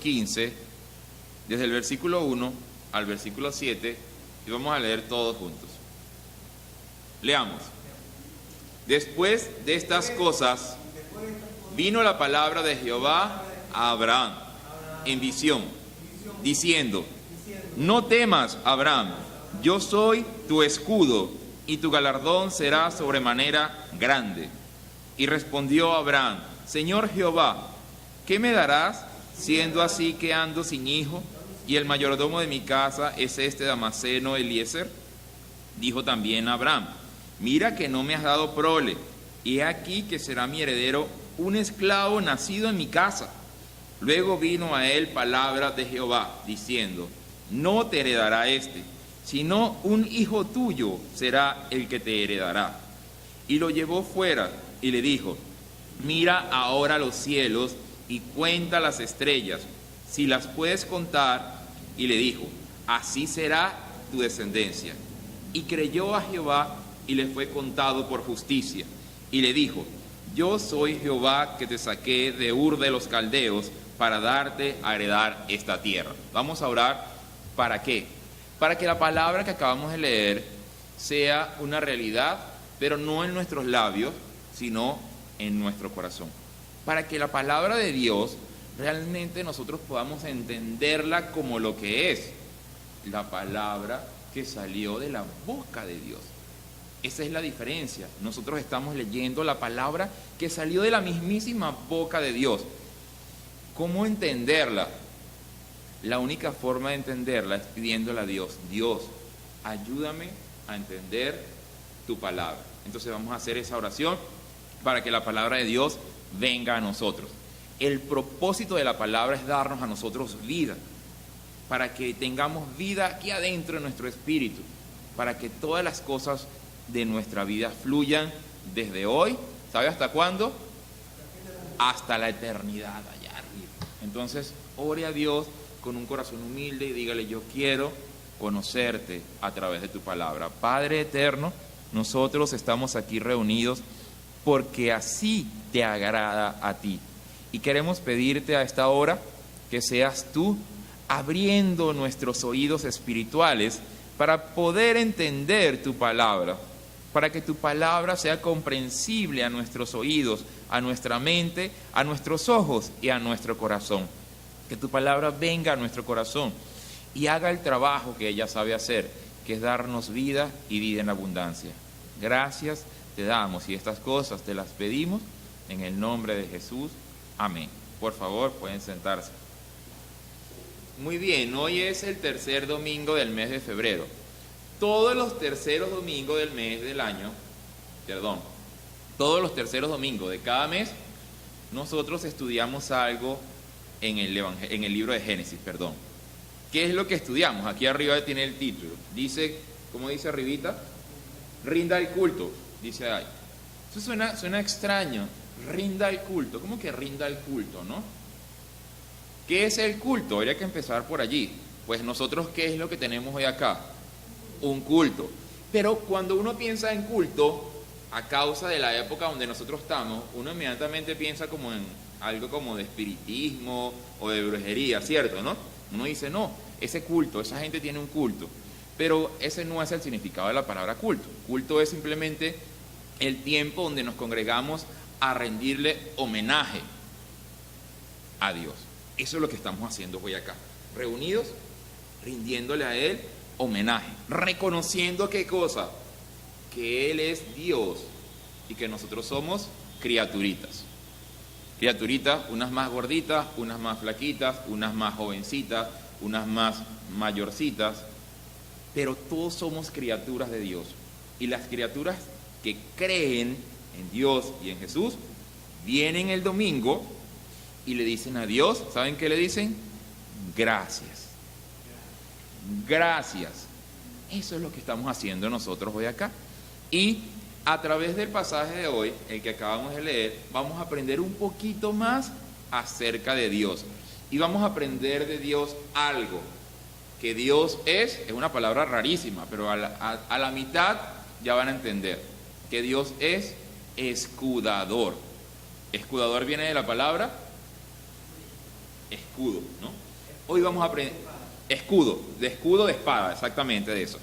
15, desde el versículo 1 al versículo 7, y vamos a leer todos juntos. Leamos. Después de estas cosas, vino la palabra de Jehová a Abraham en visión, diciendo: no temas, Abraham, yo soy tu escudo, y tu galardón será sobremanera grande. Y respondió Abraham: Señor Jehová, ¿qué me darás, siendo así que ando sin hijo, y el mayordomo de mi casa es este Damaseno Eliezer? Dijo también Abraham: mira que no me has dado prole, y he aquí que será mi heredero un esclavo nacido en mi casa. Luego vino a él palabra de Jehová, diciendo: no te heredará este, sino un hijo tuyo será el que te heredará. Y lo llevó fuera y le dijo: mira ahora los cielos y cuenta las estrellas, si las puedes contar. Y le dijo: así será tu descendencia. Y creyó a Jehová, y le fue contado por justicia. Y le dijo: yo soy Jehová que te saqué de Ur de los Caldeos para darte a heredar esta tierra. Vamos a orar. ¿Para qué? Para que la palabra que acabamos de leer sea una realidad, pero no en nuestros labios, sino en nuestro corazón. Para que la palabra de Dios realmente nosotros podamos entenderla como lo que es, la palabra que salió de la boca de Dios. Esa es la diferencia. Nosotros estamos leyendo la palabra que salió de la mismísima boca de Dios. ¿Cómo entenderla? La única forma de entenderla es pidiéndole a Dios: Dios, ayúdame a entender tu palabra. Entonces vamos a hacer esa oración para que la palabra de Dios venga a nosotros. El propósito de la palabra es darnos a nosotros vida, para que tengamos vida aquí adentro de nuestro espíritu, para que todas las cosas de nuestra vida fluyan desde hoy, ¿sabe hasta cuándo? Hasta la eternidad allá arriba. Entonces, ore a Dios con un corazón humilde y dígale: yo quiero conocerte a través de tu palabra. Padre eterno, nosotros estamos aquí reunidos porque así te agrada a ti. Y queremos pedirte a esta hora que seas tú abriendo nuestros oídos espirituales para poder entender tu palabra, para que tu palabra sea comprensible a nuestros oídos, a nuestra mente, a nuestros ojos y a nuestro corazón. Que tu palabra venga a nuestro corazón y haga el trabajo que ella sabe hacer, que es darnos vida y vida en abundancia. Gracias te damos y estas cosas te las pedimos en el nombre de Jesús. Amén. Por favor, pueden sentarse. Muy bien, hoy es el tercer domingo del mes de febrero. Todos los terceros domingos del mes del año, todos los terceros domingos de cada mes, nosotros estudiamos algo en el libro de Génesis, ¿Qué es lo que estudiamos? Aquí arriba tiene el título. Dice, ¿cómo dice arribita? Rinda el culto, dice ahí. Eso suena extraño. Rinda el culto. ¿Cómo que rinda el culto, no? ¿Qué es el culto? Habría que empezar por allí. Pues nosotros, ¿qué es lo que tenemos hoy acá? Un culto. Pero cuando uno piensa en culto, a causa de la época donde nosotros estamos, uno inmediatamente piensa como en algo como de espiritismo o de brujería, ¿cierto, no? Uno dice: no, ese culto, esa gente tiene un culto. Pero ese no es el significado de la palabra culto. Culto es simplemente el tiempo donde nos congregamos a rendirle homenaje a Dios. Eso es lo que estamos haciendo hoy acá, reunidos, rindiéndole a Él homenaje, reconociendo ¿qué cosa? Que Él es Dios y que nosotros somos criaturitas. Criaturitas, unas más gorditas, unas más flaquitas, unas más jovencitas, unas más mayorcitas, pero todos somos criaturas de Dios. Y las criaturas que creen en Dios y en Jesús vienen el domingo y le dicen a Dios, ¿saben qué le dicen? Gracias. Gracias. Eso es lo que estamos haciendo nosotros hoy acá. Y a través del pasaje de hoy, el que acabamos de leer, vamos a aprender un poquito más acerca de Dios. Y vamos a aprender de Dios algo. Que Dios es una palabra rarísima, pero a la mitad ya van a entender. Que Dios es escudador. Escudador viene de la palabra escudo, ¿no? Hoy vamos a aprender escudo de espada, exactamente de eso.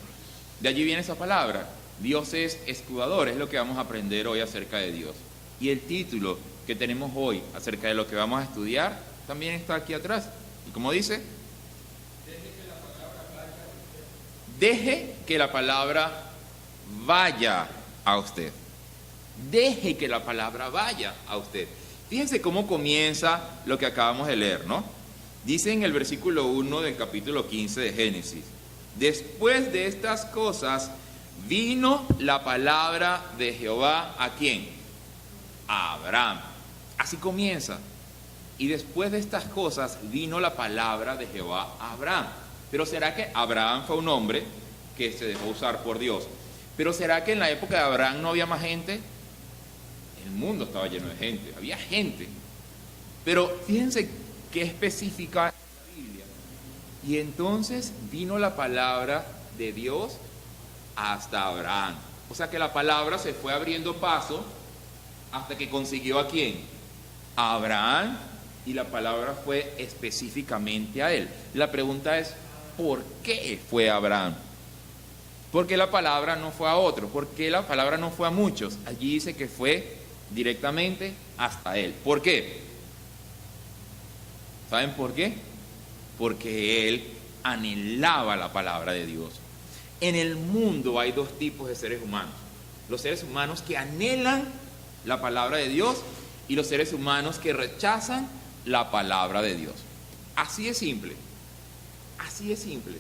De allí viene esa palabra. Dios es escudador, es lo que vamos a aprender hoy acerca de Dios. Y el título que tenemos hoy acerca de lo que vamos a estudiar también está aquí atrás. Y como dice, deje que la palabra vaya a usted. Deje que la palabra vaya a usted. Fíjense cómo comienza lo que acabamos de leer, ¿no? Dice en el versículo 1 del capítulo 15 de Génesis: después de estas cosas vino la palabra de Jehová, ¿a quién? A Abraham. Así comienza. Y después de estas cosas vino la palabra de Jehová a Abraham. Pero ¿será que Abraham fue un hombre que se dejó usar por Dios? Pero ¿será que en la época de Abraham no había más gente? El mundo estaba lleno de gente, había gente. Pero fíjense qué específica es la Biblia. Y entonces vino la palabra de Dios hasta Abraham. O sea que la palabra se fue abriendo paso hasta que consiguió ¿a quién? A Abraham, y la palabra fue específicamente a él. La pregunta es, ¿por qué fue a Abraham? ¿Por qué la palabra no fue a otro? ¿Por qué la palabra no fue a muchos? Allí dice que fue directamente hasta él. ¿Por qué? ¿Saben por qué? Porque él anhelaba la palabra de Dios. En el mundo hay dos tipos de seres humanos: los seres humanos que anhelan la palabra de Dios y los seres humanos que rechazan la palabra de Dios. Así de simple. Así de simple.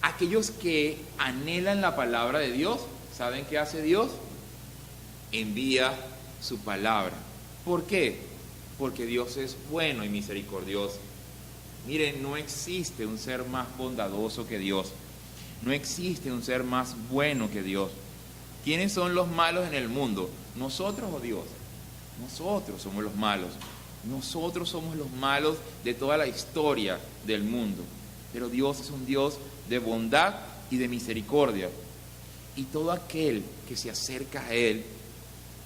Aquellos que anhelan la palabra de Dios, ¿saben qué hace Dios? Envía su palabra. ¿Por qué? Porque Dios es bueno y misericordioso. Miren, no existe un ser más bondadoso que Dios. No existe un ser más bueno que Dios. ¿Quiénes son los malos en el mundo? ¿Nosotros o Dios? Nosotros somos los malos. Nosotros somos los malos de toda la historia del mundo. Pero Dios es un Dios de bondad y de misericordia. Y todo aquel que se acerca a Él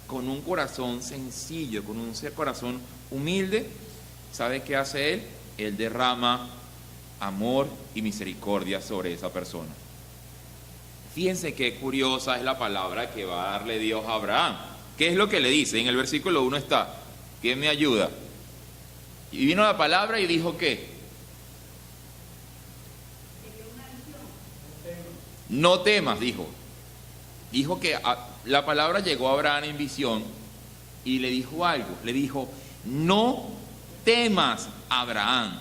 con un corazón sencillo, con un corazón humilde, ¿sabe qué hace Él? Él derrama amor y misericordia sobre esa persona. Fíjense qué curiosa es la palabra que va a darle Dios a Abraham. ¿Qué es lo que le dice? En el versículo 1 está: ¿quién me ayuda? Y vino la palabra y dijo ¿qué? No temas, dijo. Dijo que la palabra llegó a Abraham en visión y le dijo algo. Le dijo: no temas, Abraham,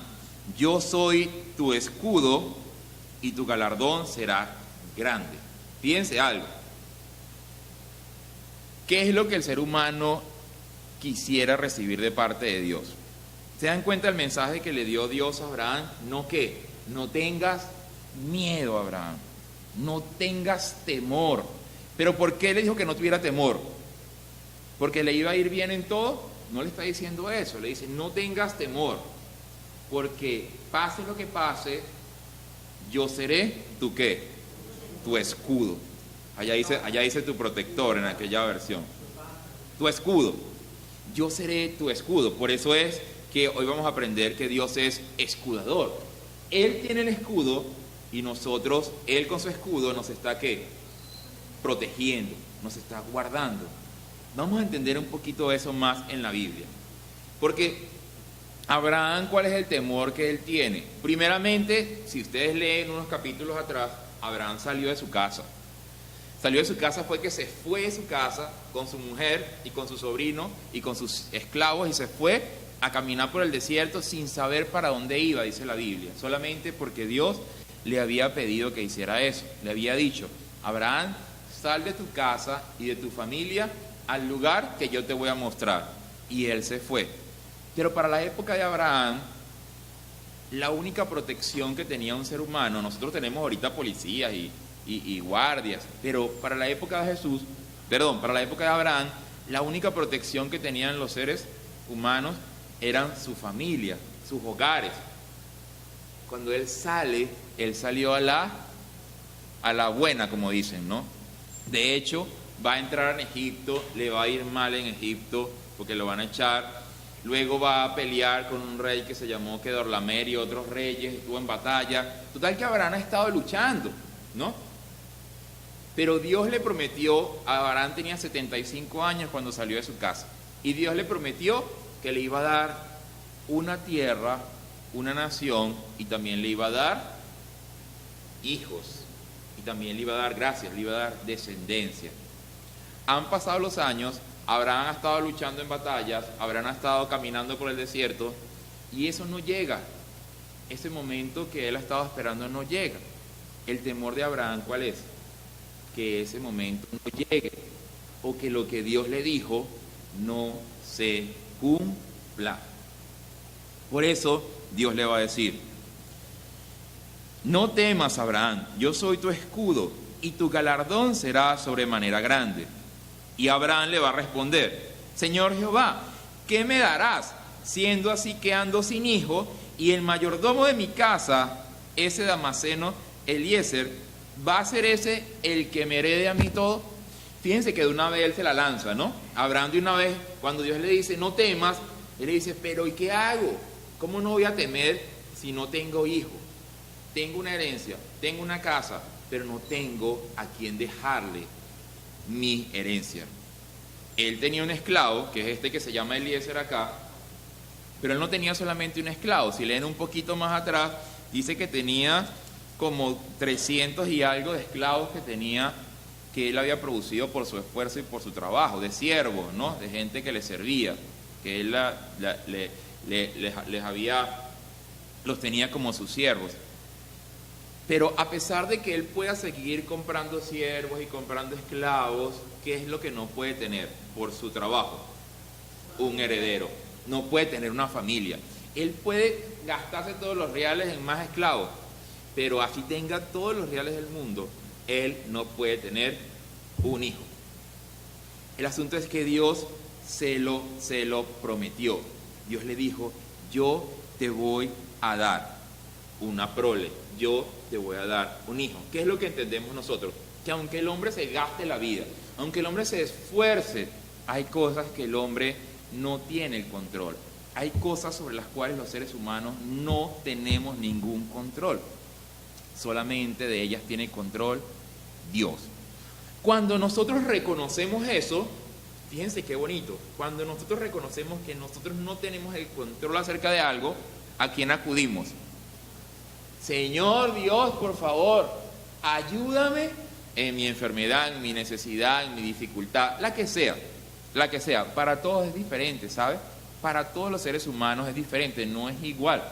yo soy tu escudo y tu galardón será grande. Fíjense algo. ¿Qué es lo que el ser humano quisiera recibir de parte de Dios? ¿Se dan cuenta el mensaje que le dio Dios a Abraham? No que no tengas miedo, Abraham, no tengas temor. ¿Pero por qué le dijo que no tuviera temor? ¿Porque le iba a ir bien en todo? No le está diciendo eso, le dice no tengas temor, porque pase lo que pase, yo seré tu ¿qué? Tu escudo. Allá dice tu protector en aquella versión. Tu escudo. Yo seré tu escudo. Por eso es que hoy vamos a aprender que Dios es escudador. Él tiene el escudo y nosotros, Él con su escudo nos está ¿qué? Protegiendo, nos está guardando. Vamos a entender un poquito eso más en la Biblia. Porque Abraham, ¿cuál es el temor que él tiene? Primeramente, si ustedes leen unos capítulos atrás, Abraham salió de su casa. Salió de su casa fue que se fue de su casa con su mujer y con su sobrino y con sus esclavos y se fue a caminar por el desierto sin saber para dónde iba, dice la Biblia. Solamente porque Dios le había pedido que hiciera eso. Le había dicho: Abraham, sal de tu casa y de tu familia al lugar que yo te voy a mostrar. Y él se fue. Pero para la época de Abraham, la única protección que tenía un ser humano, nosotros tenemos ahorita policías y guardias, pero para la época de para la época de Abraham, la única protección que tenían los seres humanos eran su familia, sus hogares. Cuando él salió a la buena, como dicen, ¿no? De hecho, va a entrar en Egipto, le va a ir mal en Egipto porque lo van a echar. luego va a pelear con un rey que se llamó Kedorlaomer y otros reyes, estuvo en batalla. Total que Abraham ha estado luchando, ¿no? Pero Dios le prometió, Abraham tenía 75 años cuando salió de su casa, y Dios le prometió que le iba a dar una tierra, una nación, y también le iba a dar hijos, y también le iba a dar gracias, le iba a dar descendencia. Han pasado los años, Abraham ha estado luchando en batallas, Abraham ha estado caminando por el desierto, y eso no llega. Ese momento que él ha estado esperando no llega. El temor de Abraham, ¿cuál es? Que ese momento no llegue, o que lo que Dios le dijo no se cumpla. Por eso Dios le va a decir: no temas, Abraham, yo soy tu escudo, y tu galardón será sobremanera grande. Y Abraham le va a responder: Señor Jehová, ¿qué me darás, siendo así que ando sin hijo, y el mayordomo de mi casa, ese Damaseno Eliezer, va a ser ese el que me herede a mí todo? Fíjense que de una vez él se la lanza, ¿no? Abraham de una vez, cuando Dios le dice no temas, él le dice: pero ¿y qué hago? ¿Cómo no voy a temer si no tengo hijo? Tengo una herencia, tengo una casa, pero no tengo a quien dejarle mi herencia. Él tenía un esclavo, que es este que se llama Eliezer acá, pero él no tenía solamente un esclavo. Si leen un poquito más atrás, dice que tenía como 300 y algo de esclavos que él había producido por su esfuerzo y por su trabajo, de siervos, ¿no? De gente que le servía, que él los tenía como sus siervos. Pero a pesar de que él pueda seguir comprando siervos y comprando esclavos, ¿qué es lo que no puede tener por su trabajo? Un heredero. No puede tener una familia. Él puede gastarse todos los reales en más esclavos, pero así tenga todos los reales del mundo, él no puede tener un hijo. El asunto es que Dios se lo prometió. Dios le dijo: yo te voy a dar una prole, yo te voy a dar un hijo. ¿Qué es lo que entendemos nosotros? Que aunque el hombre se gaste la vida, aunque el hombre se esfuerce, hay cosas que el hombre no tiene el control. Hay cosas sobre las cuales los seres humanos no tenemos ningún control. Solamente de ellas tiene control Dios. Cuando nosotros reconocemos eso, fíjense qué bonito, cuando nosotros reconocemos que nosotros no tenemos el control acerca de algo, ¿a quién acudimos? Señor Dios, por favor, ayúdame en mi enfermedad, en mi necesidad, en mi dificultad, la que sea. Para todos es diferente, ¿sabes? Para todos los seres humanos es diferente, no es igual.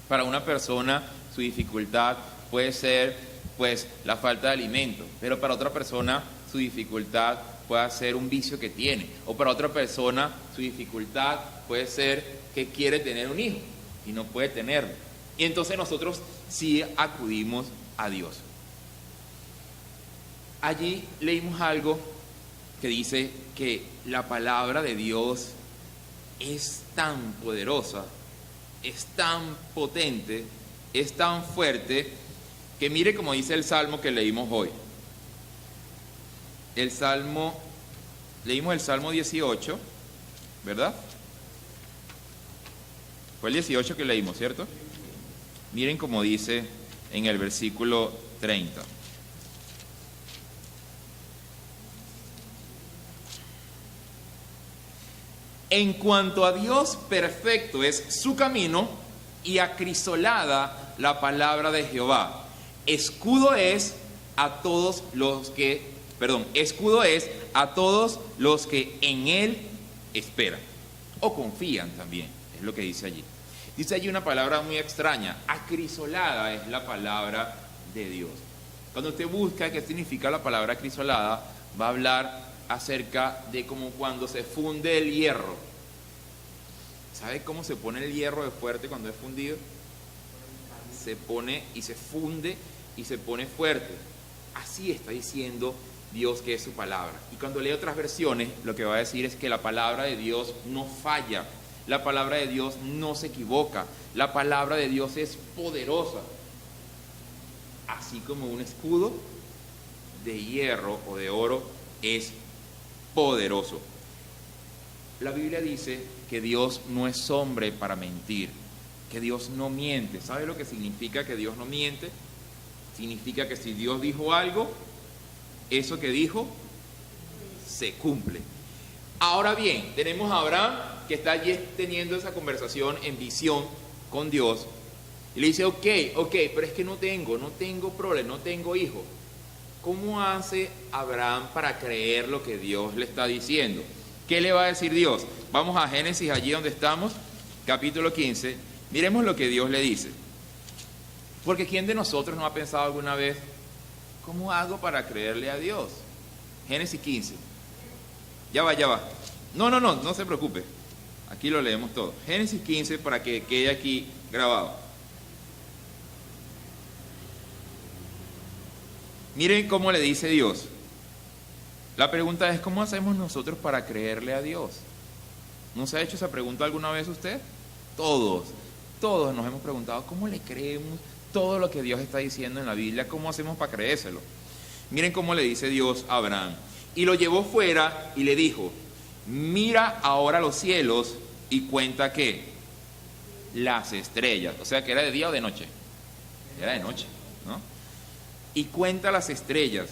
Para una persona su dificultad puede ser pues la falta de alimento, pero para otra persona su dificultad puede ser un vicio que tiene, o para otra persona su dificultad puede ser que quiere tener un hijo y no puede tenerlo. Y entonces nosotros sí acudimos a Dios. Allí leímos algo que dice que la palabra de Dios es tan poderosa, es tan potente, es tan fuerte, que mire como dice el Salmo que leímos hoy. Leímos el Salmo 18, ¿verdad? Fue el 18 que leímos, ¿cierto? Miren como dice en el versículo 30. En cuanto a Dios, perfecto es su camino y acrisolada la palabra de Jehová. Escudo es a todos los que en él esperan o confían también, es lo que dice allí. Dice allí una palabra muy extraña, acrisolada es la palabra de Dios. Cuando usted busca qué significa la palabra acrisolada, va a hablar acerca de como cuando se funde el hierro. ¿Sabe cómo se pone el hierro de fuerte cuando es fundido? Se pone y se funde y se pone fuerte. Así está diciendo Dios que es su palabra. Y cuando lee otras versiones, lo que va a decir es que la palabra de Dios no falla. La palabra de Dios no se equivoca. La palabra de Dios es poderosa. Así como un escudo de hierro o de oro es poderoso. La Biblia dice que Dios no es hombre para mentir, que Dios no miente. ¿Sabe lo que significa que Dios no miente? Significa que si Dios dijo algo, eso que dijo se cumple. Ahora bien, tenemos a Abraham que está allí teniendo esa conversación en visión con Dios y le dice, ok, pero es que no tengo problema, no tengo hijo. ¿Cómo hace Abraham para creer lo que Dios le está diciendo? ¿Qué le va a decir Dios? Vamos a Génesis, allí donde estamos, capítulo 15. Miremos lo que Dios le dice. Porque ¿quién de nosotros no ha pensado alguna vez, ¿cómo hago para creerle a Dios? Génesis 15. Ya va. No se preocupe. Aquí lo leemos todo. Génesis 15 para que quede aquí grabado. Miren cómo le dice Dios. La pregunta es, ¿cómo hacemos nosotros para creerle a Dios? ¿No se ha hecho esa pregunta alguna vez usted? Todos nos hemos preguntado, ¿cómo le creemos todo lo que Dios está diciendo en la Biblia? ¿Cómo hacemos para creérselo? Miren cómo le dice Dios a Abraham. Y lo llevó fuera y le dijo, mira ahora los cielos y cuenta ¿qué? Las estrellas. O sea, que era de día o de noche. Era de noche, ¿no? Y cuenta las estrellas.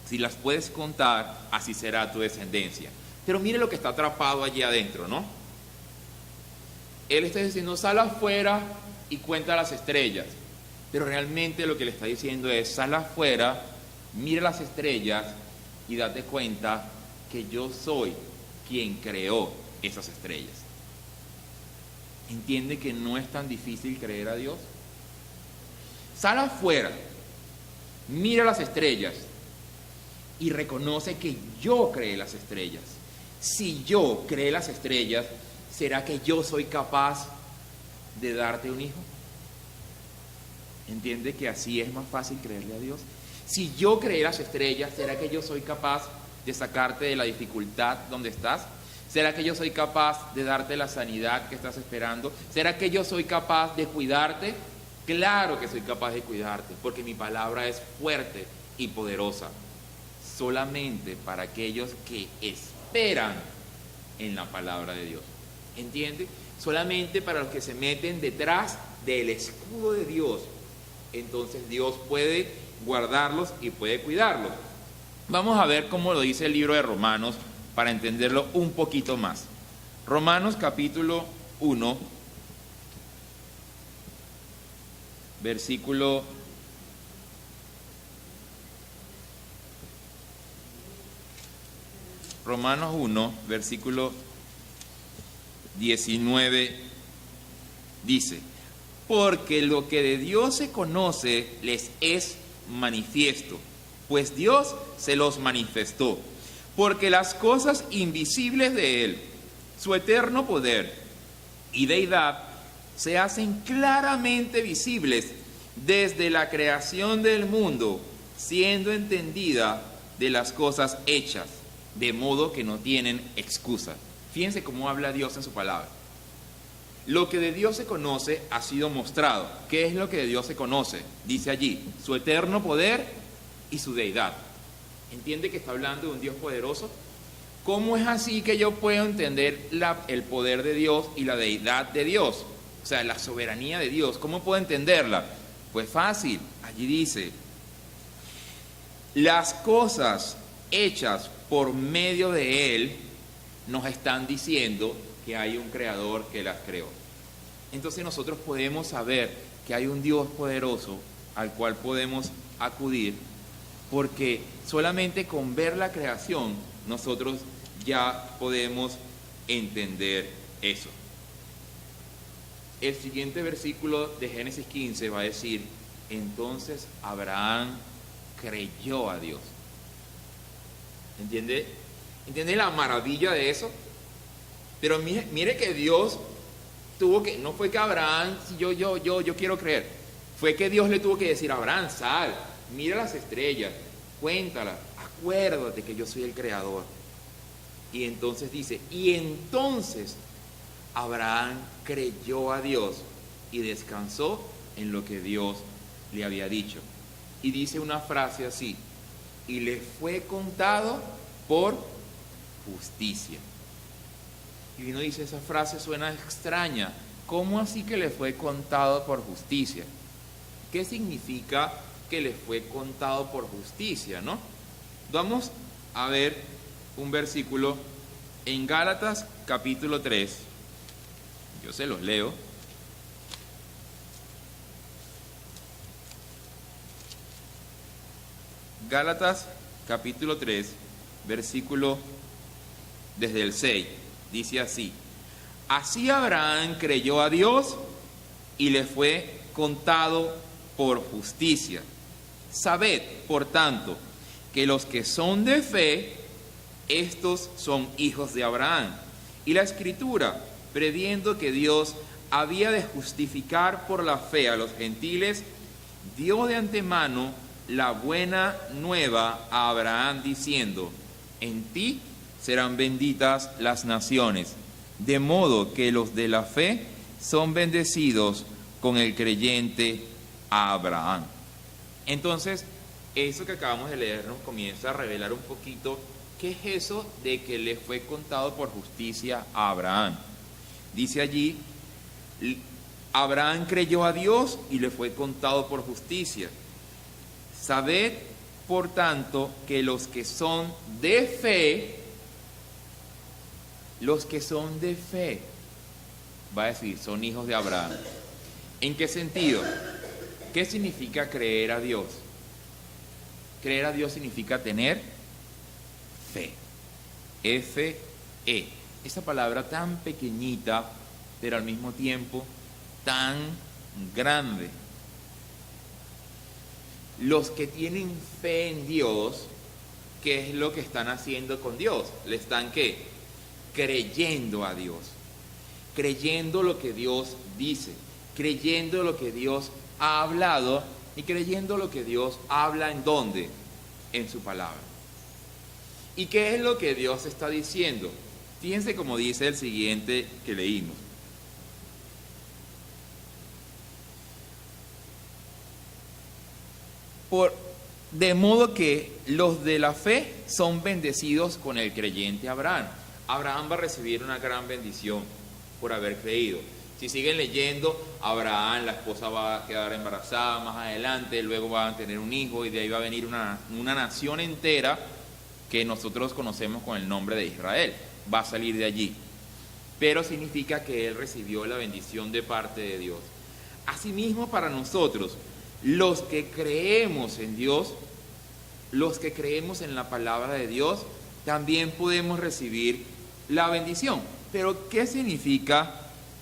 Si las puedes contar, así será tu descendencia. Pero mire lo que está atrapado allí adentro, ¿no? Él está diciendo, sal afuera y cuenta las estrellas. Pero realmente lo que le está diciendo es, sal afuera, mire las estrellas y date cuenta que yo soy quien creó esas estrellas. ¿Entiende que no es tan difícil creer a Dios? Sal afuera, mira las estrellas y reconoce que yo creé las estrellas. Si yo creé las estrellas, ¿será que yo soy capaz de darte un hijo? ¿Entiende que así es más fácil creerle a Dios? Si yo creé las estrellas, ¿será que yo soy capaz de sacarte de la dificultad donde estás? ¿Será que yo soy capaz de darte la sanidad que estás esperando? ¿Será que yo soy capaz de cuidarte? Claro que soy capaz de cuidarte, porque mi palabra es fuerte y poderosa. Solamente para aquellos que esperan en la palabra de Dios. ¿Entiende? Solamente para los que se meten detrás del escudo de Dios. Entonces Dios puede guardarlos y puede cuidarlos. Vamos a ver cómo lo dice el libro de Romanos para entenderlo un poquito más. Romanos capítulo 1, versículo 19 dice, porque lo que de Dios se conoce les es manifiesto, pues Dios se los manifestó, porque las cosas invisibles de Él, su eterno poder y deidad, se hacen claramente visibles desde la creación del mundo, siendo entendida de las cosas hechas, de modo que no tienen excusa. Fíjense cómo habla Dios en su palabra. Lo que de Dios se conoce ha sido mostrado. ¿Qué es lo que de Dios se conoce? Dice allí, su eterno poder y su deidad. ¿Entiende que está hablando de un Dios poderoso? ¿Cómo es así que yo puedo entender el poder de Dios y la deidad de Dios? O sea, la soberanía de Dios. ¿Cómo puedo entenderla? Pues fácil. Allí dice, las cosas hechas por medio de Él nos están diciendo que hay un creador que las creó. Entonces nosotros podemos saber que hay un Dios poderoso al cual podemos acudir, porque solamente con ver la creación nosotros ya podemos entender eso. El siguiente versículo de Génesis 15 va a decir, entonces Abraham creyó a Dios. ¿Entiende? ¿Entiende la maravilla de eso? Pero mire que Dios tuvo que, no fue que Abraham, yo quiero creer, fue que Dios le tuvo que decir a Abraham, sal, mira las estrellas, cuéntalas, acuérdate que yo soy el creador. Y entonces dice, y entonces Abraham creyó a Dios y descansó en lo que Dios le había dicho. Y dice una frase así, y le fue contado por justicia. Y uno dice, esa frase suena extraña. ¿Cómo así que le fue contado por justicia? ¿Qué significa que le fue contado por justicia, no? Vamos a ver un versículo en Gálatas capítulo 3. Yo se los leo. Gálatas capítulo 3, versículo desde el 6. Dice así: así Abraham creyó a Dios y le fue contado por justicia. Sabed, por tanto, que los que son de fe, estos son hijos de Abraham. Y la Escritura, previendo que Dios había de justificar por la fe a los gentiles, dio de antemano la buena nueva a Abraham, diciendo: en ti serán benditas las naciones, de modo que los de la fe son bendecidos con el creyente Abraham. Entonces, eso que acabamos de leer nos comienza a revelar un poquito qué es eso de que le fue contado por justicia a Abraham. Dice allí, Abraham creyó a Dios y le fue contado por justicia. Sabed, por tanto, que los que son de fe, va a decir, son hijos de Abraham. ¿En qué sentido? ¿Qué significa creer a Dios? Creer a Dios significa tener fe. F-E. Esa palabra tan pequeñita, pero al mismo tiempo tan grande. Los que tienen fe en Dios, ¿qué es lo que están haciendo con Dios? Le están, ¿qué? Creyendo a Dios. Creyendo lo que Dios dice. Creyendo lo que Dios ha hablado y creyendo lo que Dios habla ¿en dónde? En su palabra. ¿Y qué es lo que Dios está diciendo? Fíjense como dice el siguiente que leímos. De modo que los de la fe son bendecidos con el creyente Abraham. Abraham va a recibir una gran bendición por haber creído. Si siguen leyendo, Abraham, la esposa va a quedar embarazada más adelante, luego van a tener un hijo y de ahí va a venir una nación entera que nosotros conocemos con el nombre de Israel. Va a salir de allí. Pero significa que él recibió la bendición de parte de Dios. Asimismo, para nosotros, los que creemos en Dios, los que creemos en la palabra de Dios, también podemos recibir la bendición. Pero, ¿qué significa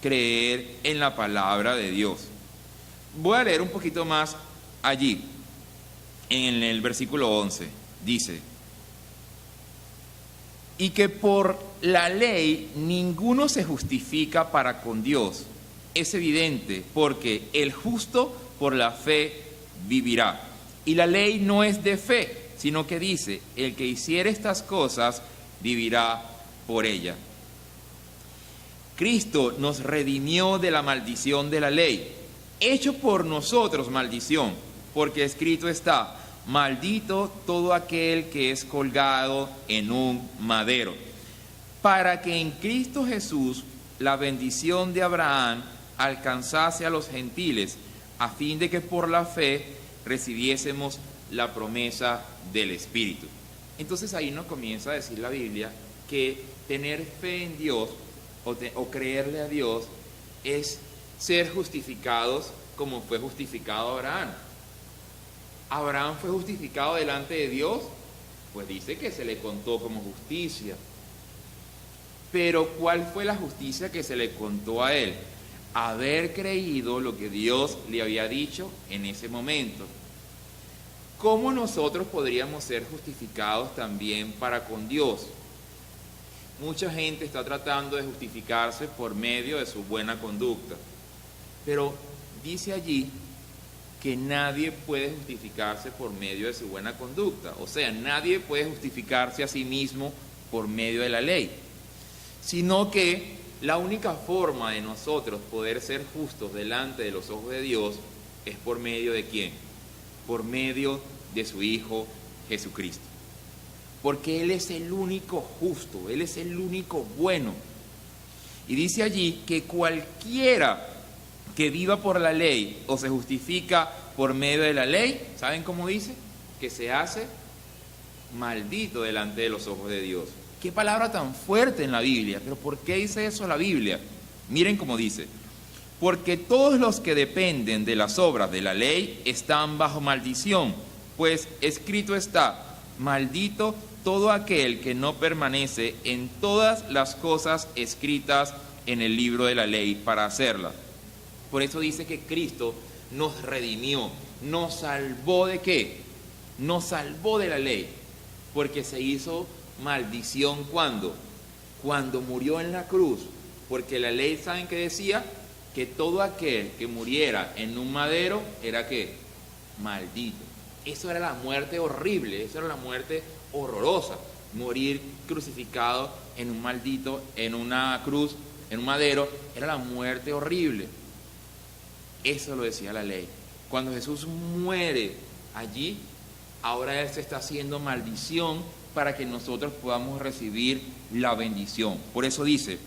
creer en la palabra de Dios? Voy a leer un poquito más allí, en el versículo 11. Dice: y que por la ley ninguno se justifica para con Dios. Es evidente, porque el justo por la fe vivirá. Y la ley no es de fe, sino que dice: el que hiciere estas cosas vivirá por ella. Cristo nos redimió de la maldición de la ley, hecho por nosotros maldición, porque escrito está: maldito todo aquel que es colgado en un madero, para que en Cristo Jesús la bendición de Abraham alcanzase a los gentiles, a fin de que por la fe recibiésemos la promesa del Espíritu. Entonces ahí nos comienza a decir la Biblia que tener fe en Dios o creerle a Dios es ser justificados como fue justificado Abraham. ¿Abraham fue justificado delante de Dios? Pues dice que se le contó como justicia. Pero ¿cuál fue la justicia que se le contó a él? Haber creído lo que Dios le había dicho en ese momento. ¿Cómo nosotros podríamos ser justificados también para con Dios? Mucha gente está tratando de justificarse por medio de su buena conducta. Pero dice allí que nadie puede justificarse por medio de su buena conducta. O sea, nadie puede justificarse a sí mismo por medio de la ley. Sino que la única forma de nosotros poder ser justos delante de los ojos de Dios es por medio de ¿quién? Por medio de su Hijo Jesucristo. Porque Él es el único justo, Él es el único bueno. Y dice allí que cualquiera que viva por la ley o se justifica por medio de la ley, ¿saben cómo dice? Que se hace maldito delante de los ojos de Dios. Qué palabra tan fuerte en la Biblia. Pero ¿por qué dice eso la Biblia? Miren cómo dice: porque todos los que dependen de las obras de la ley están bajo maldición, pues escrito está: maldito todo aquel que no permanece en todas las cosas escritas en el libro de la ley para hacerlas. Por eso dice que Cristo nos redimió, nos salvó ¿de qué? Nos salvó de la ley, porque se hizo maldición ¿cuándo? Cuando murió en la cruz, porque la ley, ¿saben qué decía? Que todo aquel que muriera en un madero era ¿qué? Maldito. Eso era la muerte horrible, eso era la muerte horrorosa, morir crucificado en un maldito, en una cruz, en un madero, era la muerte horrible. Eso lo decía la ley. Cuando Jesús muere allí, ahora Él se está haciendo maldición para que nosotros podamos recibir la bendición. Por eso dice: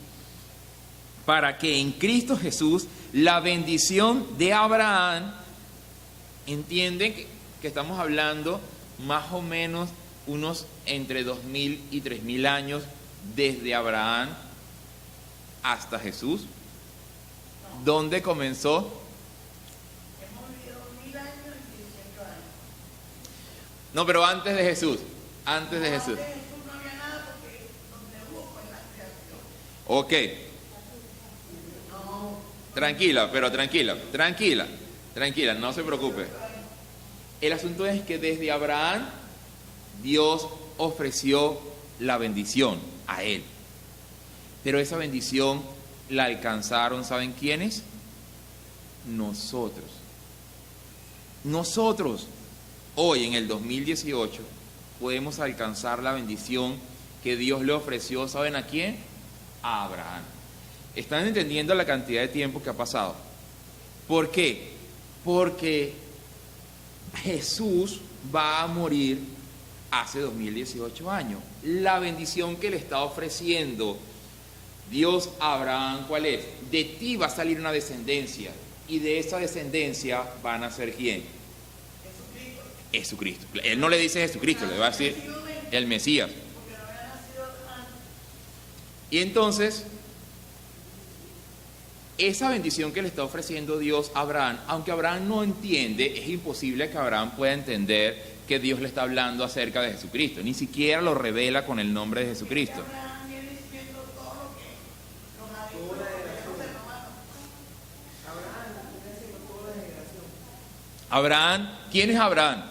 para que en Cristo Jesús la bendición de Abraham, entienden que estamos hablando más o menos unos entre 2000 y 3000 años desde Abraham hasta Jesús. ¿Dónde comenzó? Hemos vivido 1000 años y 600 años. No, pero antes de Jesús. Antes de Jesús. Antes de Jesús no había nada porque donde hubo fue la creación. Ok. Tranquila, pero tranquila, no se preocupe. El asunto es que desde Abraham Dios ofreció la bendición a él. Pero esa bendición la alcanzaron, ¿saben quiénes? Nosotros. Nosotros, hoy en el 2018, podemos alcanzar la bendición que Dios le ofreció, ¿saben a quién? A Abraham. ¿Están entendiendo la cantidad de tiempo que ha pasado? ¿Por qué? Porque Jesús va a morir hace 2018 años. La bendición que le está ofreciendo Dios a Abraham, ¿cuál es? De ti va a salir una descendencia, y de esa descendencia van a ser ¿quién? Jesucristo. Él no le dice Jesucristo, le va a decir el Mesías. Y entonces, esa bendición que le está ofreciendo Dios a Abraham, aunque Abraham no entiende, es imposible que Abraham pueda entender que Dios le está hablando acerca de Jesucristo. Ni siquiera lo revela con el nombre de Jesucristo. Abraham, ¿quién es Abraham?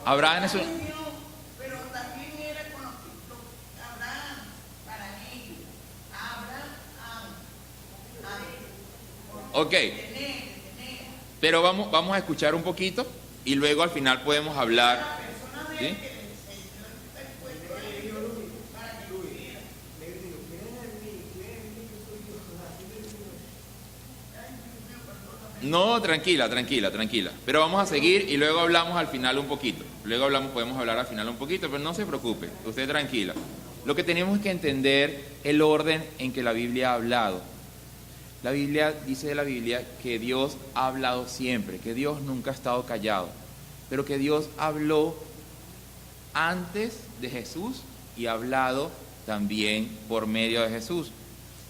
Abraham es un... Pero también era conocido Abraham para ellos. Ok, pero vamos a escuchar un poquito y luego al final podemos hablar. ¿Sí? No, tranquila. Pero vamos a seguir y luego hablamos al final un poquito. Podemos hablar al final un poquito, pero no se preocupe, usted tranquila. Lo que tenemos que entender el orden en que la Biblia ha hablado. La Biblia dice de la Biblia que Dios ha hablado siempre, que Dios nunca ha estado callado, pero que Dios habló antes de Jesús y ha hablado también por medio de Jesús.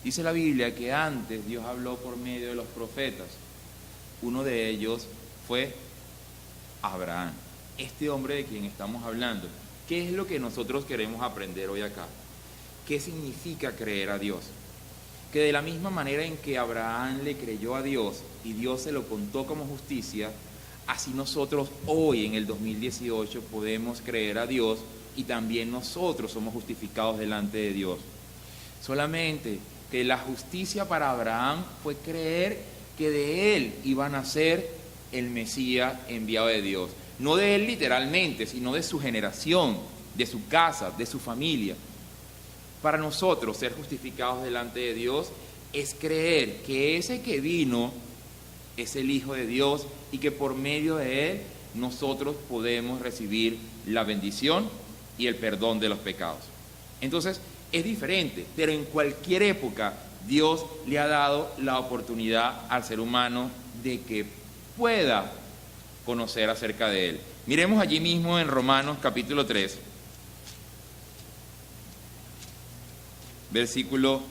Dice la Biblia que antes Dios habló por medio de los profetas. Uno de ellos fue Abraham, este hombre de quien estamos hablando. ¿Qué es lo que nosotros queremos aprender hoy acá? ¿Qué significa creer a Dios? Que de la misma manera en que Abraham le creyó a Dios y Dios se lo contó como justicia, así nosotros hoy en el 2018 podemos creer a Dios y también nosotros somos justificados delante de Dios. Solamente que la justicia para Abraham fue creer que de él iba a nacer el Mesías enviado de Dios. No de él literalmente, sino de su generación, de su casa, de su familia. Para nosotros ser justificados delante de Dios es creer que ese que vino es el Hijo de Dios y que por medio de él nosotros podemos recibir la bendición y el perdón de los pecados. Entonces es diferente, pero en cualquier época Dios le ha dado la oportunidad al ser humano de que pueda conocer acerca de Él. Miremos allí mismo en Romanos capítulo 3, versículo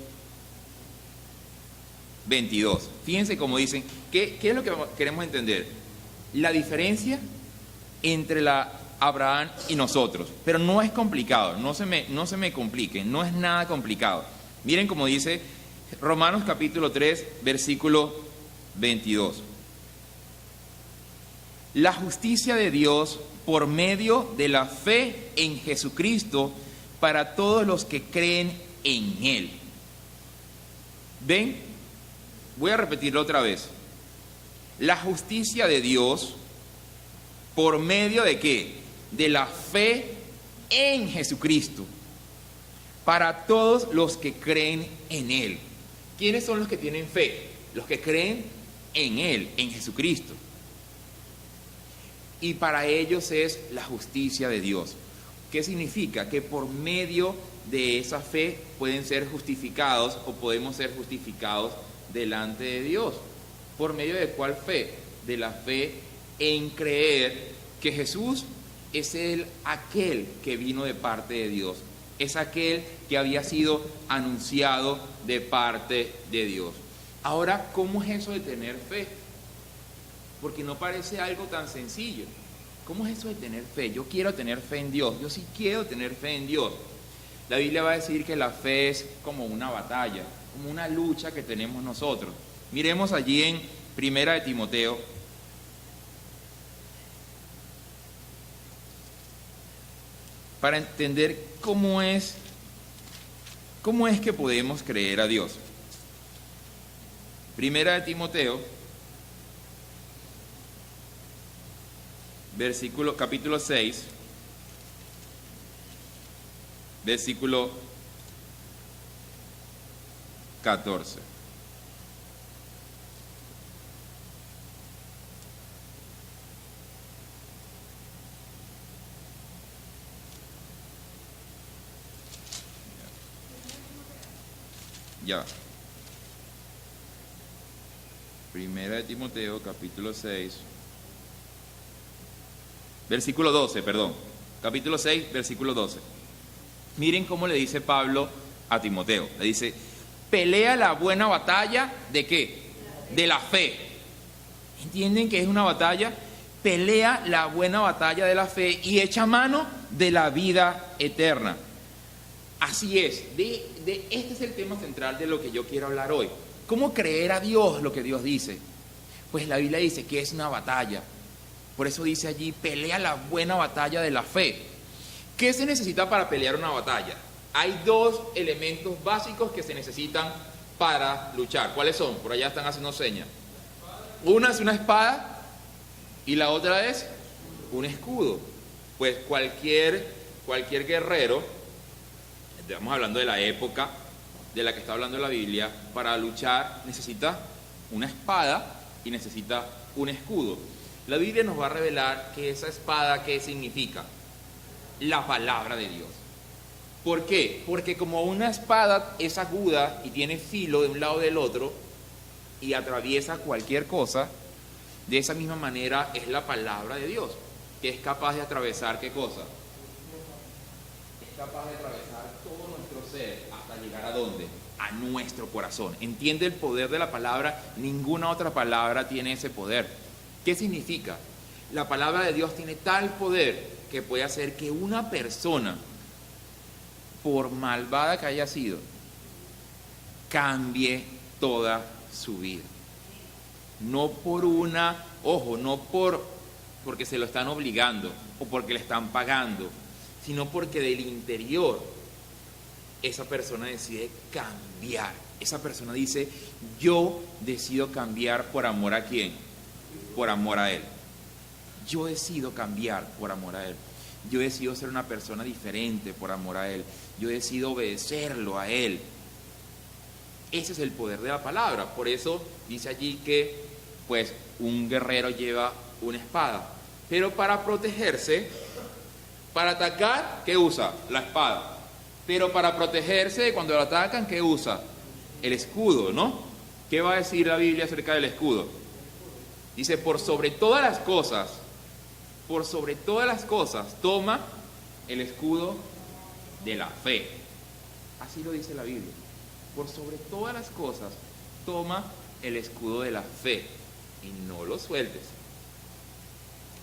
22. Fíjense cómo dicen, ¿qué es lo que queremos entender? La diferencia entre Abraham y nosotros, pero no es complicado, no se me compliquen, no es nada complicado. Miren cómo dice Romanos capítulo 3, versículo 22. La justicia de Dios por medio de la fe en Jesucristo para todos los que creen en Él. ¿Ven? Voy a repetirlo otra vez. La justicia de Dios por medio de ¿qué? De la fe en Jesucristo para todos los que creen en Él. ¿Quiénes son los que tienen fe? Los que creen en Él, en Jesucristo. Y para ellos es la justicia de Dios. ¿Qué significa? Que por medio de esa fe pueden ser justificados o podemos ser justificados delante de Dios. ¿Por medio de cuál fe? De la fe en creer que Jesús es aquel que vino de parte de Dios. Es aquel que había sido anunciado de parte de Dios. Ahora, ¿cómo es eso de tener fe? Porque no parece algo tan sencillo. ¿Cómo es eso de tener fe? Yo quiero tener fe en Dios. Yo sí quiero tener fe en Dios. La Biblia va a decir que la fe es como una batalla, como una lucha que tenemos nosotros. Miremos allí en Primera de Timoteo. Para entender cómo es que podemos creer a Dios. Primera de Timoteo, capítulo 6, versículo 14. Ya. Primera de Timoteo, capítulo 6, versículo 12, perdón. Capítulo 6, versículo 12. Miren cómo le dice Pablo a Timoteo. Le dice, pelea la buena batalla, ¿de qué? De la fe. ¿Entienden que es una batalla? Pelea la buena batalla de la fe y echa mano de la vida eterna. Así es, este es el tema central de lo que yo quiero hablar hoy. ¿Cómo creer a Dios lo que Dios dice? Pues la Biblia dice que es una batalla. Por eso dice allí, pelea la buena batalla de la fe. ¿Qué se necesita para pelear una batalla? Hay dos elementos básicos que se necesitan para luchar. ¿Cuáles son? Por allá están haciendo señas. Una es una espada y la otra es un escudo. Pues cualquier guerrero, estamos hablando de la época de la que está hablando la Biblia, para luchar necesita una espada y necesita un escudo. La Biblia nos va a revelar que esa espada, ¿qué significa? La palabra de Dios. ¿Por qué? Porque como una espada es aguda y tiene filo de un lado del otro y atraviesa cualquier cosa, de esa misma manera es la palabra de Dios, que es capaz de atravesar ¿qué cosa? Es capaz de atravesar todo nuestro ser hasta llegar ¿a dónde? A nuestro corazón. ¿Entiende el poder de la palabra? Ninguna otra palabra tiene ese poder. ¿Qué significa? La palabra de Dios tiene tal poder que puede hacer que una persona, por malvada que haya sido, cambie toda su vida. No por porque se lo están obligando o porque le están pagando, sino porque del interior esa persona decide cambiar. Esa persona dice, yo decido cambiar por amor a ¿quién? Por amor a Él. Yo decido cambiar por amor a Él. Yo decido ser una persona diferente por amor a Él. Yo decido obedecerlo a Él. Ese es el poder de la palabra. Por eso dice allí que pues un guerrero lleva una espada. Pero para protegerse, para atacar, ¿qué usa? La espada. Pero para protegerse cuando lo atacan, ¿qué usa? El escudo, ¿no? ¿Qué va a decir la Biblia acerca del escudo? Dice, por sobre todas las cosas, toma el escudo de la fe. Así lo dice la Biblia. Por sobre todas las cosas, toma el escudo de la fe y no lo sueltes.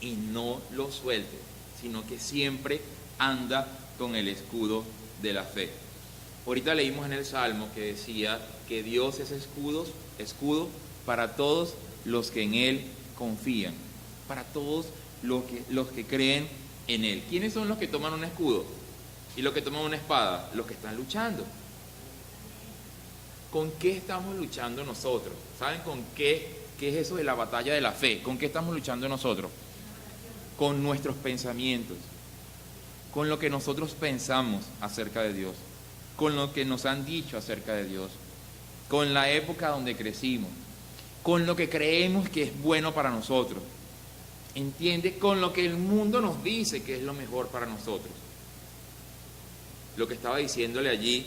Y no lo sueltes, sino que siempre anda con el escudo de la fe. Ahorita leímos en el Salmo que decía que Dios es escudo para todos los que en Él confían, para todos los que creen en Él. ¿Quiénes son los que toman un escudo y los que toman una espada? Los que están luchando. ¿Con qué estamos luchando nosotros? ¿Saben con qué es eso de la batalla de la fe? ¿Con qué estamos luchando nosotros? Con nuestros pensamientos, con lo que nosotros pensamos acerca de Dios, con lo que nos han dicho acerca de Dios, con la época donde crecimos, con lo que creemos que es bueno para nosotros. ¿Entiende? Con lo que el mundo nos dice que es lo mejor para nosotros. Lo que estaba diciéndole allí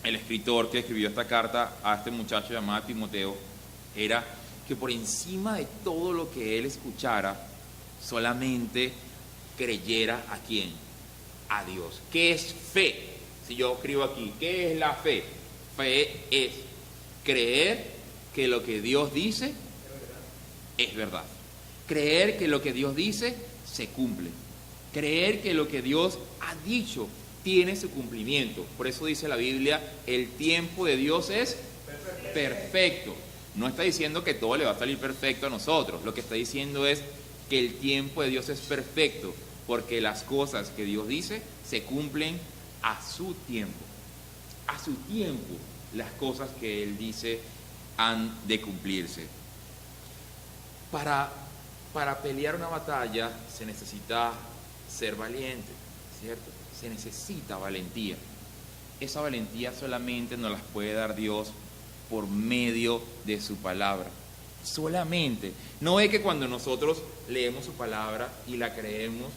el escritor que escribió esta carta a este muchacho llamado Timoteo era que por encima de todo lo que él escuchara, solamente creyera ¿a quién? A Dios. ¿Qué es fe? Si yo escribo aquí, ¿qué es la fe? Fe es creer que lo que Dios dice es verdad. Creer que lo que Dios dice se cumple. Creer que lo que Dios ha dicho tiene su cumplimiento. Por eso dice la Biblia, el tiempo de Dios es perfecto. No está diciendo que todo le va a salir perfecto a nosotros. Lo que está diciendo es que el tiempo de Dios es perfecto, porque las cosas que Dios dice se cumplen a su tiempo. A su tiempo las cosas que Él dice han de cumplirse. Para pelear una batalla se necesita ser valiente, ¿cierto? Se necesita valentía. Esa valentía solamente nos las puede dar Dios por medio de su palabra. Solamente. No es que cuando nosotros leemos su palabra y la creemos,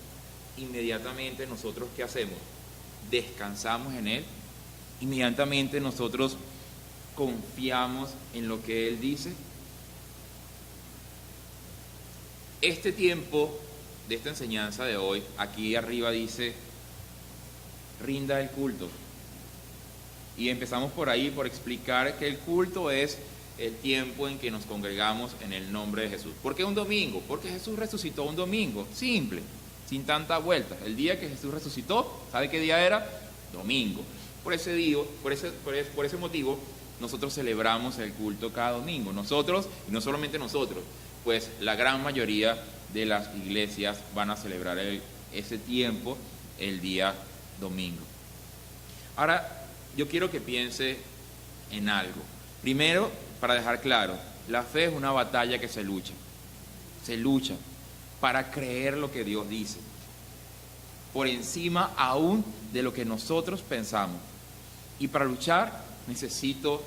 inmediatamente nosotros ¿qué hacemos? Descansamos en Él. Inmediatamente nosotros confiamos en lo que Él dice. Este tiempo de esta enseñanza de hoy, aquí arriba dice, rinda el culto. Y empezamos por ahí, por explicar que el culto es el tiempo en que nos congregamos en el nombre de Jesús. ¿Por qué un domingo? Porque Jesús resucitó un domingo, simple, sin tanta vuelta. El día que Jesús resucitó, ¿sabe qué día era? Domingo. Por ese motivo, nosotros celebramos el culto cada domingo. Nosotros, y no solamente nosotros, pues la gran mayoría de las iglesias van a celebrar ese tiempo el día domingo. Ahora, yo quiero que piense en algo. Primero, para dejar claro, la fe es una batalla que se lucha. Se lucha para creer lo que Dios dice, por encima aún de lo que nosotros pensamos. Y para luchar necesito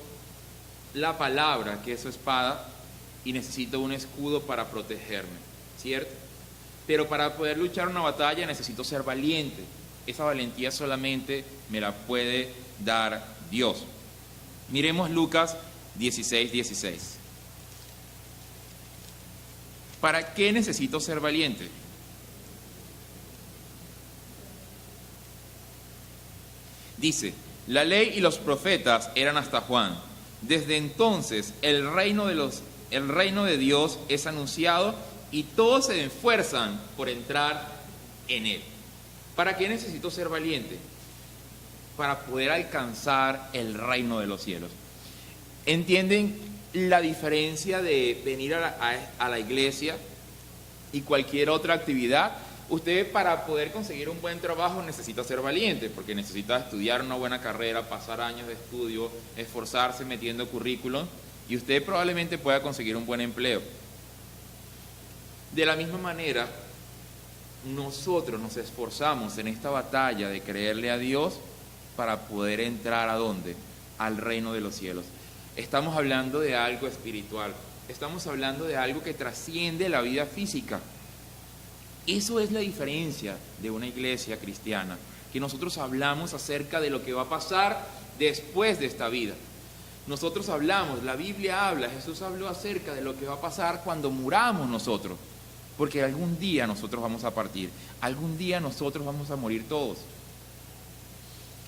la palabra, que es su espada, y necesito un escudo para protegerme, ¿cierto? Pero para poder luchar una batalla necesito ser valiente. Esa valentía solamente me la puede dar Dios. Miremos Lucas 16:16. ¿Para qué necesito ser valiente? Dice, la ley y los profetas eran hasta Juan. Desde entonces el reino de Dios es anunciado y todos se esfuerzan por entrar en él. ¿Para qué necesito ser valiente? Para poder alcanzar el reino de los cielos. ¿Entienden la diferencia de venir a la iglesia y cualquier otra actividad? Usted, para poder conseguir un buen trabajo, necesita ser valiente, porque necesita estudiar una buena carrera, pasar años de estudio, esforzarse metiendo currículum, y usted probablemente pueda conseguir un buen empleo. De la misma manera, nosotros nos esforzamos en esta batalla de creerle a Dios para poder entrar ¿a dónde? Al reino de los cielos. Estamos hablando de algo espiritual, estamos hablando de algo que trasciende la vida física. Eso es la diferencia de una iglesia cristiana, que nosotros hablamos acerca de lo que va a pasar después de esta vida. Nosotros hablamos, la Biblia habla, Jesús habló acerca de lo que va a pasar cuando muramos nosotros. Porque algún día nosotros vamos a partir, algún día nosotros vamos a morir todos.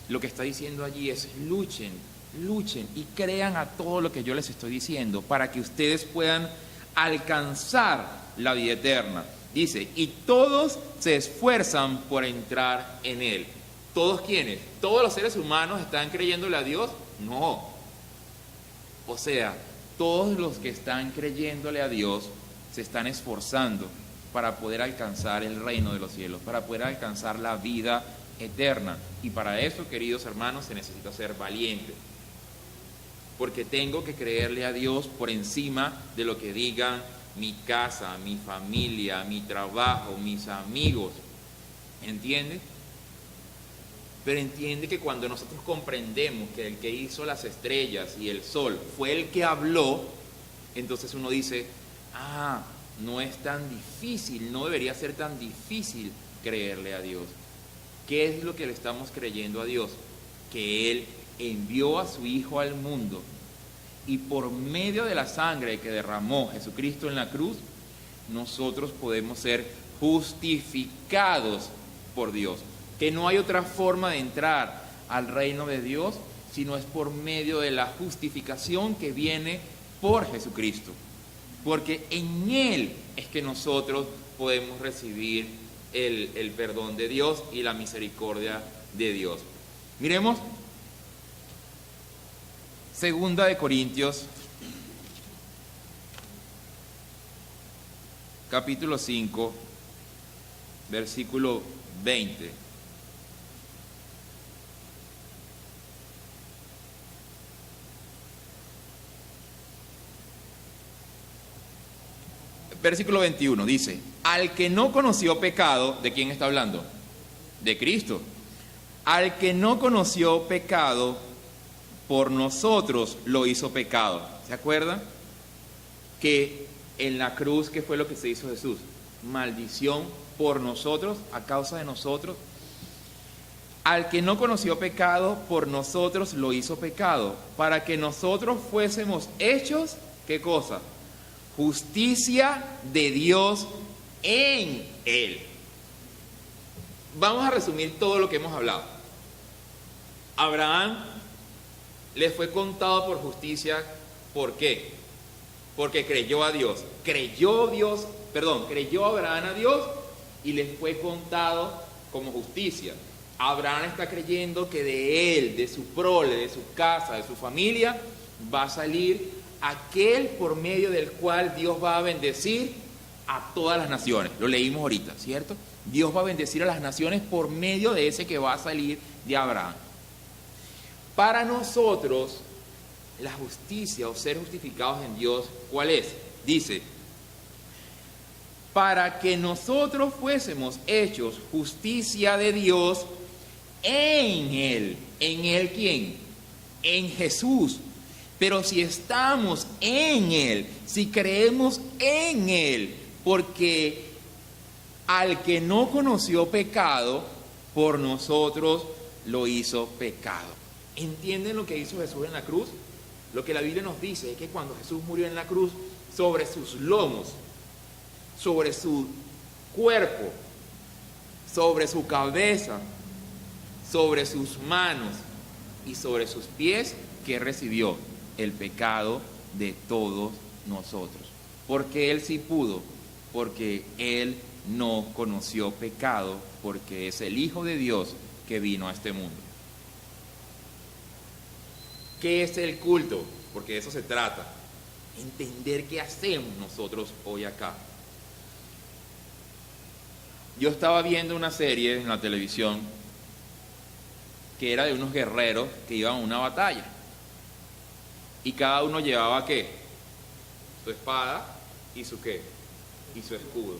Lo que está diciendo allí es luchen y crean a todo lo que yo les estoy diciendo para que ustedes puedan alcanzar la vida eterna. Dice, y todos se esfuerzan por entrar en Él. ¿Todos quiénes? ¿Todos los seres humanos están creyéndole a Dios? No. O sea, todos los que están creyéndole a Dios se están esforzando para poder alcanzar el reino de los cielos, para poder alcanzar la vida eterna. Y para eso, queridos hermanos, se necesita ser valiente. Porque tengo que creerle a Dios por encima de lo que digan mi casa, mi familia, mi trabajo, mis amigos. ¿Entiendes? Pero entiende que cuando nosotros comprendemos que el que hizo las estrellas y el sol fue el que habló, entonces uno dice, no es tan difícil, no debería ser tan difícil creerle a Dios. ¿Qué es lo que le estamos creyendo a Dios? Que Él envió a su Hijo al mundo y por medio de la sangre que derramó Jesucristo en la cruz, nosotros podemos ser justificados por Dios. Que no hay otra forma de entrar al reino de Dios sino es por medio de la justificación que viene por Jesucristo. Porque en Él es que nosotros podemos recibir el perdón de Dios y la misericordia de Dios. Miremos 2 de Corintios, capítulo 5, versículo 20. Versículo 21 dice, al que no conoció pecado, ¿de quién está hablando? De Cristo. Al que no conoció pecado, por nosotros lo hizo pecado. ¿Se acuerdan? Que en la cruz, ¿qué fue lo que se hizo Jesús? Maldición por nosotros, a causa de nosotros. Al que no conoció pecado, por nosotros lo hizo pecado, para que nosotros fuésemos hechos, ¿qué cosa? Justicia de Dios en Él. Vamos a resumir todo lo que hemos hablado. Abraham le fue contado por justicia, ¿por qué? Porque creyó a Dios. Creyó Abraham a Dios y le fue contado como justicia. Abraham está creyendo que de él, de su prole, de su casa, de su familia, va a salir aquel por medio del cual Dios va a bendecir a todas las naciones. Lo leímos ahorita, ¿cierto? Dios va a bendecir a las naciones por medio de ese que va a salir de Abraham. Para nosotros, la justicia o ser justificados en Dios, ¿cuál es? Dice, para que nosotros fuésemos hechos justicia de Dios en Él. ¿En Él quién? En Jesús. Pero si estamos en Él, si creemos en Él, porque al que no conoció pecado, por nosotros lo hizo pecado. ¿Entienden lo que hizo Jesús en la cruz? Lo que la Biblia nos dice es que cuando Jesús murió en la cruz, sobre sus lomos, sobre su cuerpo, sobre su cabeza, sobre sus manos y sobre sus pies, ¿qué recibió? El pecado de todos nosotros. Porque Él sí pudo, porque Él no conoció pecado, porque es el Hijo de Dios que vino a este mundo. ¿Qué es el culto? Porque de eso se trata. Entender qué hacemos nosotros hoy acá. Yo estaba viendo una serie en la televisión que era de unos guerreros que iban a una batalla. Y cada uno llevaba ¿qué? Su espada y su ¿qué? Y su escudo.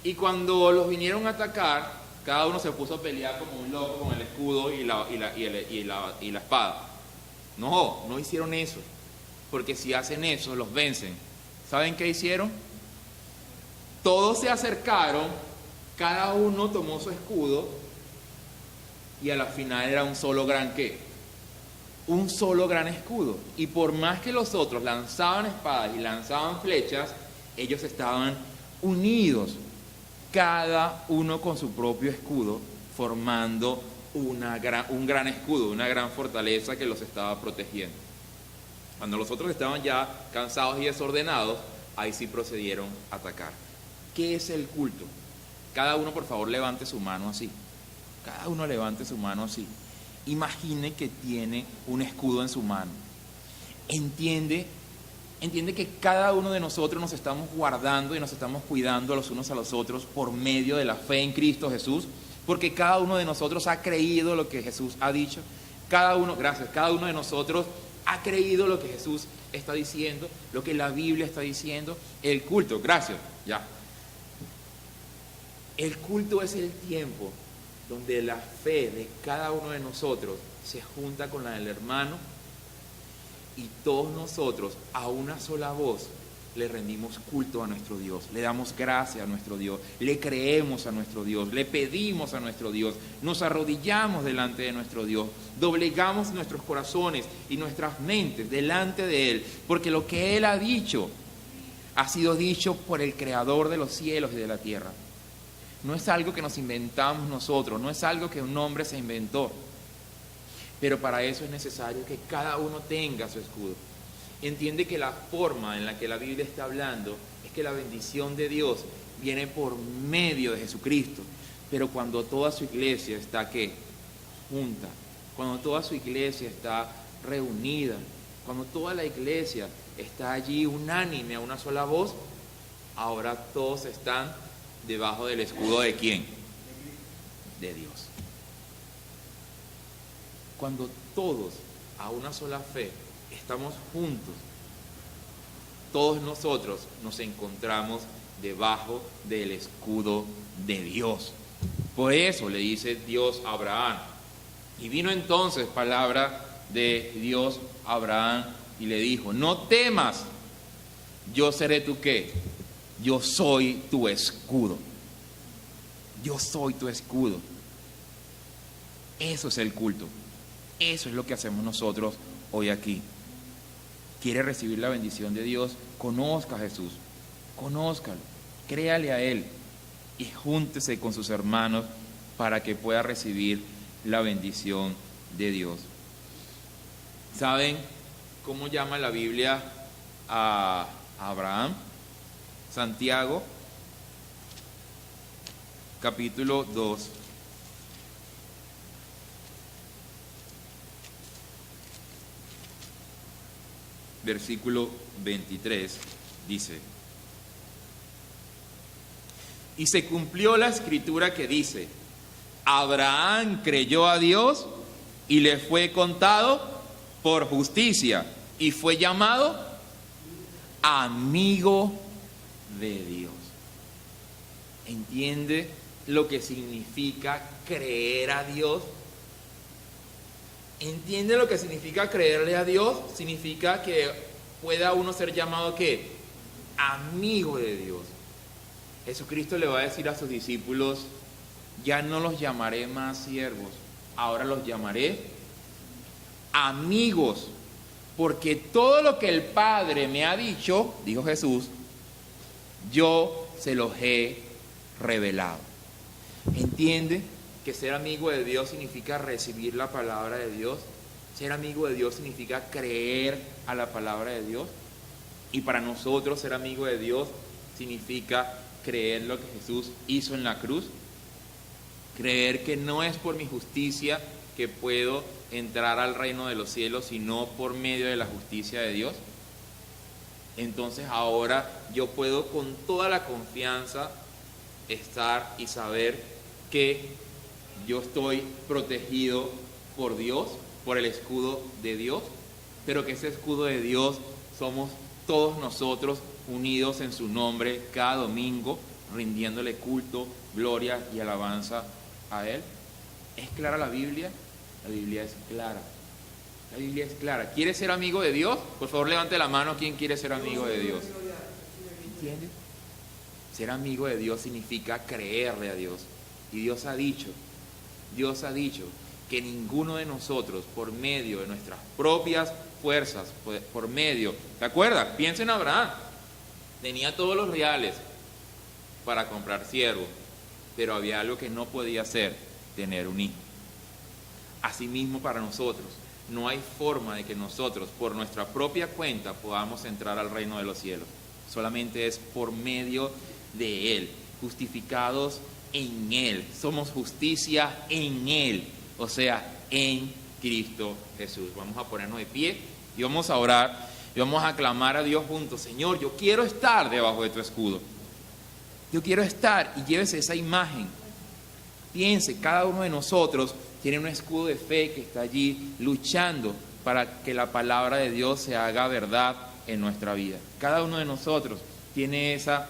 Y cuando los vinieron a atacar, cada uno se puso a pelear como un loco con el escudo y la espada. No hicieron eso. Porque si hacen eso, los vencen. ¿Saben qué hicieron? Todos se acercaron, cada uno tomó su escudo y a la final era un solo gran ¿qué? un solo gran escudo. Y por más que los otros lanzaban espadas y lanzaban flechas, ellos estaban unidos, cada uno con su propio escudo, formando un gran escudo, una gran fortaleza que los estaba protegiendo. Cuando los otros estaban ya cansados y desordenados, ahí sí procedieron a atacar. ¿Qué es el culto? Cada uno, por favor, levante su mano así. Cada uno levante su mano así. Imagine que tiene un escudo en su mano. Entiende que cada uno de nosotros nos estamos guardando y nos estamos cuidando los unos a los otros por medio de la fe en Cristo Jesús, porque cada uno de nosotros ha creído lo que Jesús ha dicho. Cada uno de nosotros ha creído lo que Jesús está diciendo, lo que la Biblia está diciendo. El culto, gracias, ya. El culto es el tiempo donde la fe de cada uno de nosotros se junta con la del hermano y todos nosotros a una sola voz le rendimos culto a nuestro Dios, le damos gracia a nuestro Dios, le creemos a nuestro Dios, le pedimos a nuestro Dios, nos arrodillamos delante de nuestro Dios, doblegamos nuestros corazones y nuestras mentes delante de Él, porque lo que Él ha dicho ha sido dicho por el Creador de los cielos y de la tierra. No es algo que nos inventamos nosotros, no es algo que un hombre se inventó, pero para eso es necesario que cada uno tenga su escudo. Entiende que la forma en la que la Biblia está hablando es que la bendición de Dios viene por medio de Jesucristo, pero cuando toda su iglesia está ¿qué? Junta, cuando toda su iglesia está reunida, cuando toda la iglesia está allí unánime a una sola voz, ahora todos están debajo del escudo ¿de quién? De Dios. Cuando todos a una sola fe estamos juntos, todos nosotros nos encontramos debajo del escudo de Dios. Por eso le dice Dios a Abraham. Y vino entonces palabra de Dios a Abraham y le dijo: no temas, yo seré tu ¿qué? Yo soy tu escudo. Yo soy tu escudo. Eso es el culto. Eso es lo que hacemos nosotros hoy aquí. ¿Quiere recibir la bendición de Dios? Conozca a Jesús. Conózcalo. Créale a Él. Y júntese con sus hermanos para que pueda recibir la bendición de Dios. ¿Saben cómo llama la Biblia a Abraham? Santiago, capítulo 2. Versículo 23 dice: y se cumplió la escritura que dice: Abraham creyó a Dios y le fue contado por justicia y fue llamado amigo de Dios. ¿Entiende lo que significa creer a Dios? ¿Entiende lo que significa creerle a Dios? Significa que pueda uno ser llamado ¿qué? Amigo de Dios. Jesucristo le va a decir a sus discípulos: ya no los llamaré más siervos, ahora los llamaré amigos, porque todo lo que el Padre me ha dicho, dijo Jesús, yo se los he revelado. ¿Entiende que ser amigo de Dios significa recibir la palabra de Dios? Ser amigo de Dios significa creer a la palabra de Dios. Y para nosotros ser amigo de Dios significa creer lo que Jesús hizo en la cruz. Creer que no es por mi justicia que puedo entrar al reino de los cielos, sino por medio de la justicia de Dios. Entonces ahora yo puedo con toda la confianza estar y saber que yo estoy protegido por Dios, por el escudo de Dios, pero que ese escudo de Dios somos todos nosotros unidos en su nombre cada domingo, rindiéndole culto, gloria y alabanza a Él. ¿Es clara la Biblia? La Biblia es clara. La Biblia es clara. ¿Quiere ser amigo de Dios? Por favor, levante la mano. ¿Quién quiere ser amigo de Dios? ¿Entiende? Ser amigo de Dios significa creerle a Dios. Y Dios ha dicho que ninguno de nosotros, por medio de nuestras propias fuerzas, por medio, ¿te acuerdas? Piensa en Abraham, tenía todos los reales para comprar siervos, pero había algo que no podía hacer, tener un hijo. Asimismo para nosotros, no hay forma de que nosotros, por nuestra propia cuenta, podamos entrar al reino de los cielos. Solamente es por medio de Él, justificados en Él. Somos justicia en Él, o sea, en Cristo Jesús. Vamos a ponernos de pie y vamos a orar y vamos a clamar a Dios juntos. Señor, yo quiero estar debajo de tu escudo. Yo quiero estar, y llévese esa imagen. Piense, cada uno de nosotros tiene un escudo de fe que está allí luchando para que la palabra de Dios se haga verdad en nuestra vida. Cada uno de nosotros tiene esa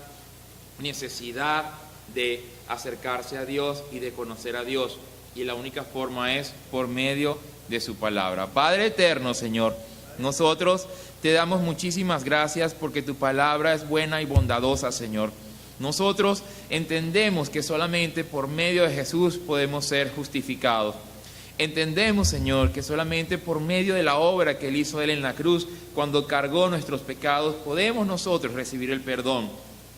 necesidad de acercarse a Dios y de conocer a Dios. Y la única forma es por medio de su palabra. Padre eterno, Señor, nosotros te damos muchísimas gracias porque tu palabra es buena y bondadosa, Señor. Nosotros entendemos que solamente por medio de Jesús podemos ser justificados. Entendemos, Señor, que solamente por medio de la obra que Él hizo en la cruz, cuando cargó nuestros pecados, podemos nosotros recibir el perdón.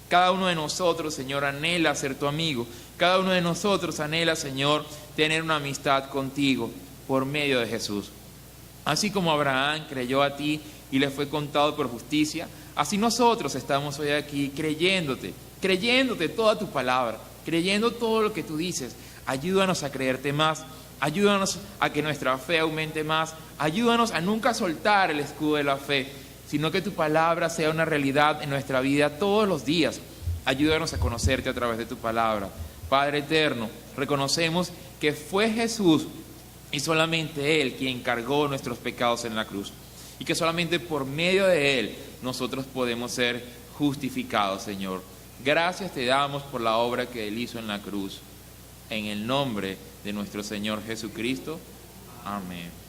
Cada uno de nosotros, Señor, anhela ser tu amigo. Cada uno de nosotros anhela, Señor, tener una amistad contigo por medio de Jesús. Así como Abraham creyó a ti y le fue contado por justicia, así nosotros estamos hoy aquí creyéndote toda tu palabra, creyendo todo lo que tú dices. Ayúdanos a creerte más, ayúdanos a que nuestra fe aumente más, ayúdanos a nunca soltar el escudo de la fe, sino que tu palabra sea una realidad en nuestra vida todos los días. Ayúdanos a conocerte a través de tu palabra. Padre eterno, reconocemos que fue Jesús y solamente Él quien cargó nuestros pecados en la cruz, y que solamente por medio de Él nosotros podemos ser justificados, Señor. Gracias te damos por la obra que Él hizo en la cruz. En el nombre de nuestro Señor Jesucristo. Amén.